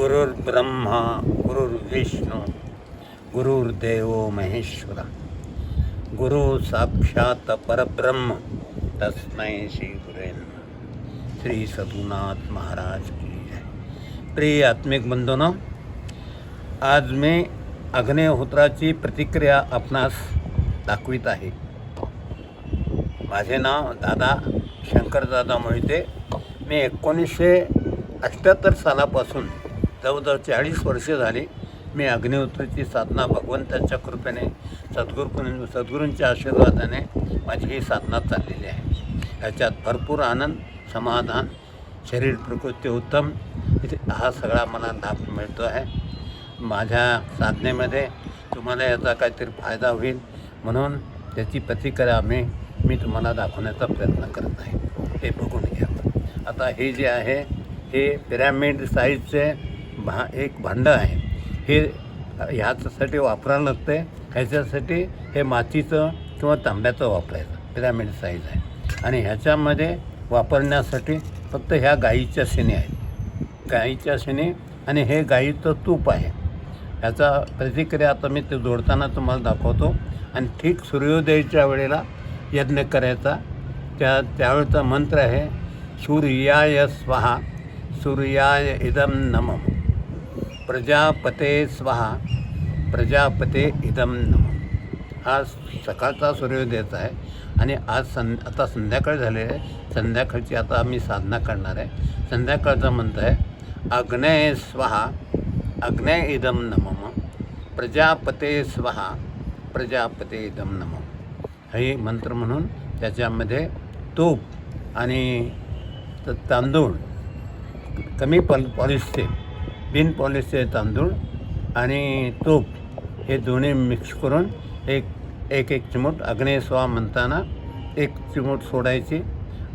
गुरुर्ब्रह्मा गुरुर्विष्णू गुरुर्देव महेश्वरा गुरु साक्षात परब्रह्म तस्मै श्री गुरुवे नमः। श्री सद्गुरुनाथ महाराज की जय। प्रिय आत्मिक बंधूंनो, आज मी अग्निहोत्राची प्रतिक्रिया आपणास दाखवित आहे। माझे नाव दादा शंकरदादा मोहिते। मी 1978 सालापासून जवळजवळ 40 वर्षे झाली मी अग्निहोत्राची साधना भगवंताच्या कृपेने सद्गुरूंच्या आशीर्वादाने माझी ही साधना चाललेली आहे। याच्यात भरपूर आनंद, समाधान, शरीर प्रकृती उत्तम हा सगळा मला लाभ मिळतो आहे। माझ्या साधनेमध्ये तुम्हाला याचा काहीतरी फायदा होईल म्हणून त्याची प्रतिक्रिया मी तुम्हाला दाखवण्याचा प्रयत्न करत आहे। हे बघून घ्या। आता हे जे आहे हे पिरॅमिड साईजचे एक भांडं आहे। हे ह्याच्यासाठी वापरायला लागतं आहे। ह्याच्यासाठी हे मातीचं किंवा तांब्याचं वापरायचं पिरॅमिड साईज आहे। आणि ह्याच्यामध्ये वापरण्यासाठी फक्त ह्या गाईच्या शेणी आहेत, गाईच्या शेणी, आणि हे गाईचं तूप आहे। ह्याचा प्रतिक्रिया आता मी ते जोडताना तुम्हाला दाखवतो। आणि ठीक सूर्योदयाच्या वेळेला यज्ञ करायचा। त्यावेळचा मंत्र आहे सूर्याय स्वाहा सूर्याय इदं नमः प्रजापते स्वाहा प्रजापते इदं नमः। हा सकाळचा सूर्योदयाचा आहे आणि आज आता संध्याकाळ झालेली आहे। संध्याकाळची आता आम्ही साधना करणार आहे। संध्याकाळचा मंत्र आहे अग्नये स्वाहा अग्नये इदं नमः प्रजापते स्वाहा प्रजापते इदं नमः। हे मंत्र म्हणून त्याच्यामध्ये तूप आणि तांदूळ, कमी पॉलिशचे, बिन पॉलिशचे तांदूळ आणि तूप हे दोन्ही मिक्स करून एक चिमूट अग्नेय स्वाहा म्हणताना एक चिमूट सोडायची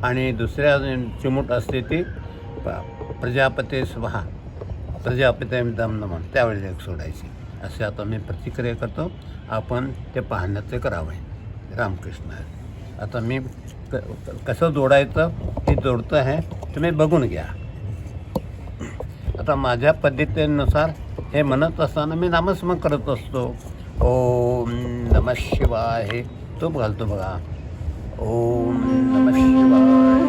आणि दुसऱ्या चिमूट असते ती प्रजापते स्वाहा प्रजापते इदं नमः त्यावेळेस एक सोडायची। असे आता मी प्रतिक्रिया करतो। आपण ते पाहण्याचे करावे। रामकृष्ण। आता मी कसं जोडायचं हे जोडतं आहे, तुम्ही बघून घ्या। आता माझ्या पद्धतीनुसार हे म्हणत असताना मी नामस्मरण करत असतो। ओम नमः शिवाय हे तूप घालतो बघा। ओम नमः शिवाय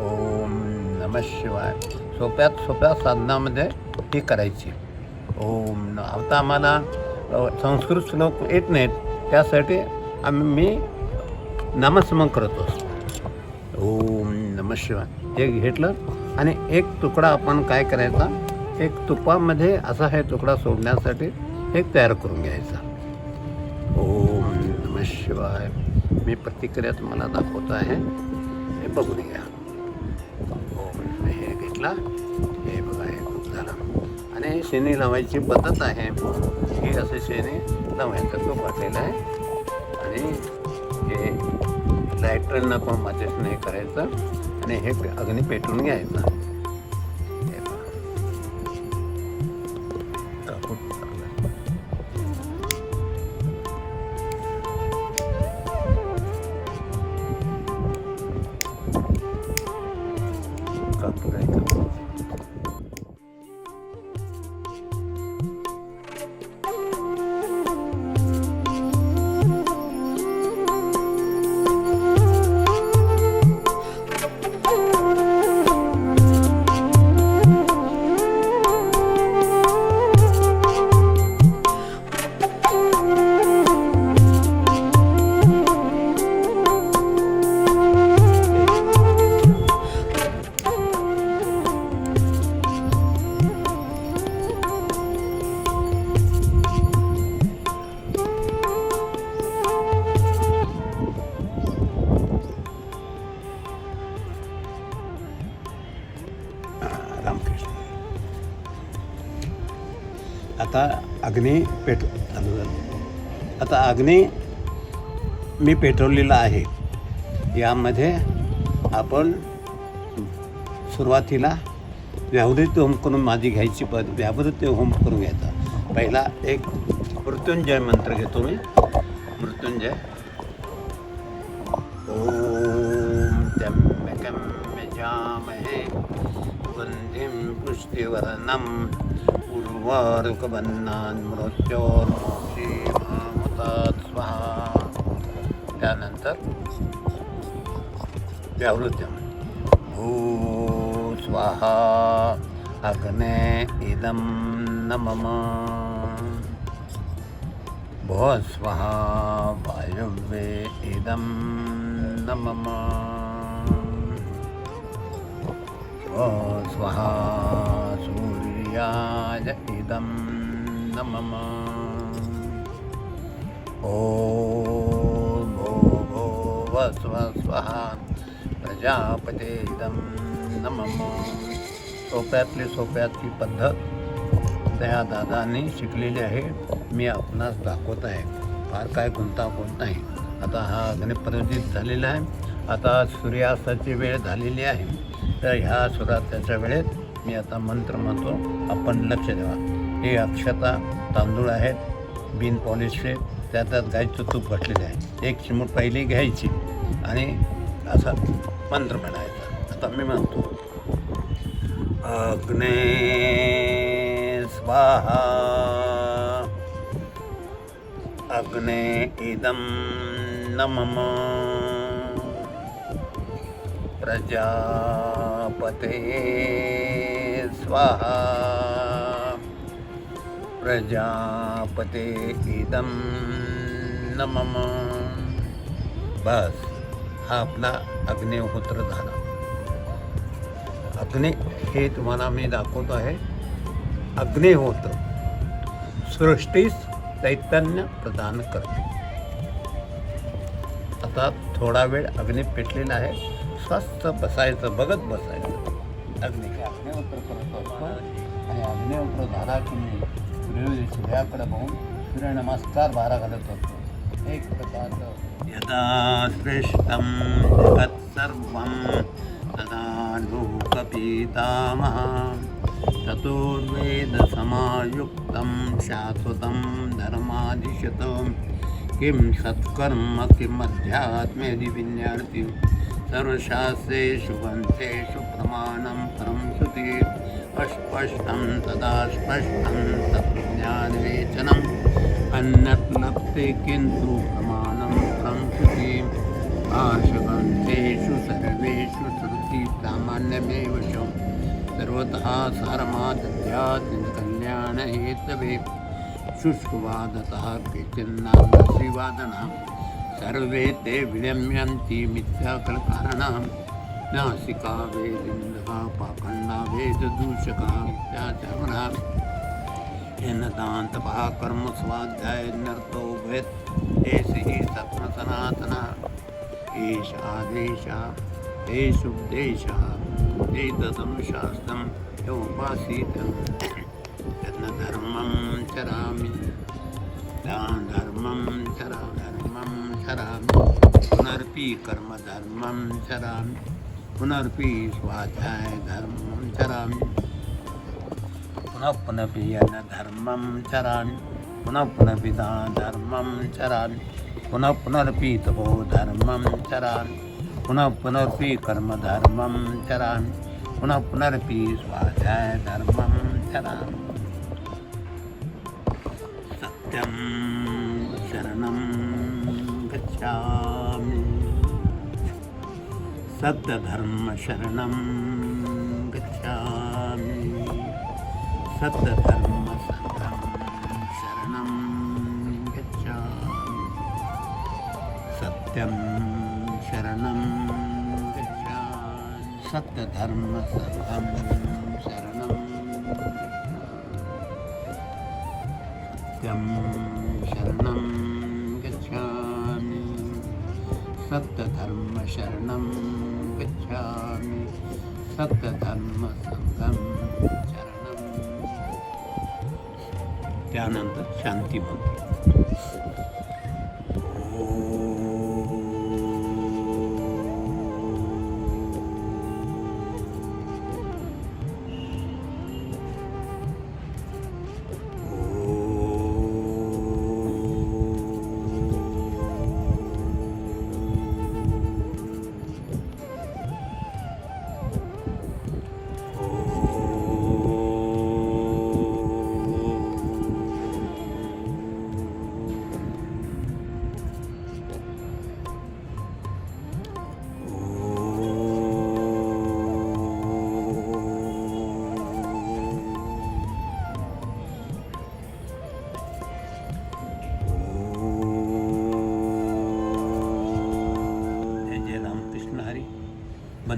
ओम नमः शिवाय। सोप्या साधनामध्ये ही करायची। ओम आता आम्हाला संस्कृत श्लोक येत नाहीत, त्यासाठी मी नामस्मरण करत असतो। ओम नमः शिवाय हे घेतलं आणि एक तुकडा आपण काय करायचा, एक तुपामध्ये असा हे तुकडा सोडण्यासाठी एक तयार करून घ्यायचा। ओम नमः शिवाय। मी प्रतिक्रिया तुम्हाला दाखवतो आहे, हे बघून घ्या। ओम हे घेतला, हे बघा हे खूप झालं। आणि शेणी लावायची पद्धत आहे ही, असे शेणी लावायचं तूप वाटलेलं आहे आणि हे लायटरनं पण माझ्याशी नाही करायचं आणि हे अग्नी पेटवून घ्यायचं। आता अग्नी चालू झालं। आता अग्नी मी पेटवलेला आहे। यामध्ये आपण सुरुवातीला व्याहृती होम करून माझी घ्यायची व्याहृती होम करून घ्यायचा। पहिला एक मृत्युंजय मंत्र घेतो मी। मृत्युंजय ओम त्र्यंबकं पूजयामहे वन्दिं पुष्टिवर्णं उर्वारुकवन्नान् मृत्योर्मोक्षीमामुतात् स्वाहा. त्यानंतर व्यावृत्तम भू स्वाहा अग्ने इदं न मम भो स्वाहा वायुवे इदं न मम भो स्वाहा सूर्याय इदं न मम ॐ भो स्वाहा प्रजापते इदं न मम. सोप्यातली सोप्यातली पद्धत त्या दादांनी शिकलेली आहे. मी आपणास दाखवत आहे. फार काय गुंतागुंत नाही. आता हा अग्निप्रज्वलित झालेला आहे. आता सूर्यास्ताची वेळ झालेली आहे. तर ह्या सूर्यास्ताच्या वेळेत मी आता मंत्र म्हणतो. आपण लक्ष द्यावा. हे अक्षता तांदूळ आहेत बिन पॉलिशचे. त्यात गाईचं तूप घातलेलं आहे. एक चिमूट पहिली घ्यायची आणि असा मंत्र म्हणायचा. आता मी म्हणतो अग्ने स्वाहा अग्ने इदं न मम प्रजापते स्वाहा प्रजापते इदं न मम. बस हा आपला अग्निहोत्र झाला. अग्नी हे तुम्हाला मी दाखवतो आहे. अग्निहोत्र सृष्टीस चैतन्य प्रदान करते. आता थोडा वेळ अग्नी पेटलेला आहे. स्वस्त बसायचं, बघत बसायचं. अग्निहोत्र करत असतो आणि अग्निहोत्र झाला की मी सूर्याकडे बघून सूर्यनमस्कार 12 घालत होतो. एक प्रकारचं यदा श्रेष्ठं जगत् सर्वं तदा लोकपितामहः चतुर्वेदसमायुक्तं शाश्वतं धर्माधिशतं किं सत्कर्म किम् अध्यात्मेदि विन्यार्ति सर्वशास्त्रेषु ग्रन्थेषु प्रमाणं परं श्रुति अस्पष्टं तदा स्पष्टं तत्ज्ञानविवेचनम् अन्यत् लभते किन्तु प्रमाणं परं श्रुति आर्षग्रन्थेषु सर्वेषु श्रुति सामान्यमेव च सर्वतः सारमाध्यात्मिककल्याणहेतवे शुष्कवादतः केचिन्नास्तिवादनः सर्वे ते विलम्यन्ति मिथ्याकलकारणः नासिका वेदिन्दः पाखण्डा वेददूषका मिथ्याचरणः येन दान्तपः कर्म स्वाध्याय नर्तो भवेत् एषि हि सत्सनातनः एष आदेशः एषुपदेशः एतदनुशास्त्रं योपासीतं यत्न धर्मं चरामि धर्मं चरामि पुनरपि कर्मधर्मं चरामि पुनरपि स्वाध्याय धर्मं चरामि पुनः धर्मं चरामि पुनः धर्मं चरामि पुनरपि तपो धर्मं चरामि पुनरपि कर्मधर्मं चरामि पुनरपि स्वाध्याय धर्मं चरामि. सत्यं शरणं गच्छामि सत्यधर्म शरणं गच्छामि सत्यधर्म संघं शरणं गच्छामि सत्यं शरणं गच्छामि सत्यधर्म संघं शरणं सत्यं शरणं गच्छामि सत्यधर्म शरणं गच्छामि सत्यधर्म संघं शरणं. त्यानंतर शांती म्हणते.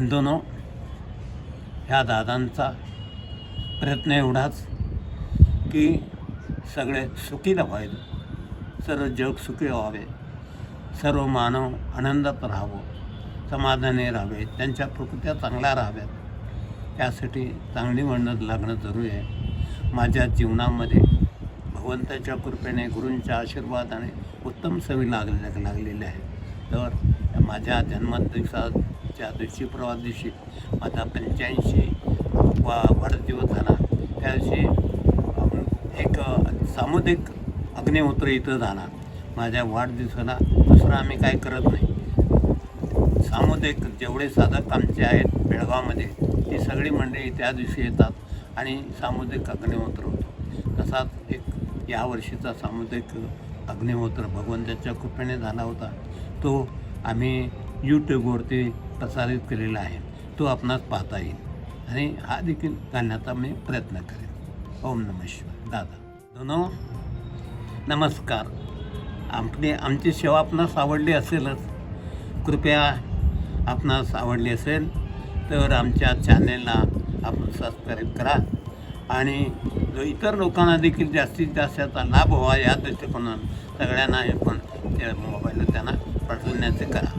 दोनो ह्या दादांचा प्रयत्न एवढाच की सगळे सुखी व्हावे, सर्व जग सुखी व्हावे, सर्व मानव आनंदात राहावं, समाधानी राहावे, त्यांच्या प्रकृत्या चांगल्या राहाव्यात, यासाठी चांगली मेहनत लागणं जरूरी आहे. माझ्या जीवनामध्ये भगवंताच्या कृपेने, गुरूंच्या आशीर्वादाने उत्तम सवयी लागलेल्या आहे. तर माझ्या जन्मदिवसाच्या दिवशी, परवा दिवशी माझा 85 वाढदिवस झाला. त्या दिवशी एक सामुदायिक अग्निहोत्र इथं झाला. माझ्या वाढदिवसाला दुसरं आम्ही काय करत नाही. सामुदायिक जेवढे साधक आमचे आहेत बेळगावमध्ये, ती सगळी मंडळी त्या दिवशी येतात आणि सामुदायिक अग्निहोत्र होतो. तसाच एक यावर्षीचा सामुदायिक अग्निहोत्र भगवंताच्या कृपेने झाला होता. तो आम्ही यूट्यूबवरती प्रसारित केलेला आहे. तो आपणास पाहता येईल आणि हा देखील घालण्याचा मी प्रयत्न करेन. ओम नमः शिवाय. दादा दोनो नमस्कार. आमची सेवा आपणास आवडली असेलच, कृपया आपणास आवडली असेल तर आमच्या चॅनेलला आपण सबस्क्राईब करा आणि जो इतर लोकांना देखील जास्तीत जास्त त्याचा लाभ व्हावा या दृष्टिकोनातून सगळ्यांना हे पण मोबाईलला त्यांना पाठवण्याचे करा.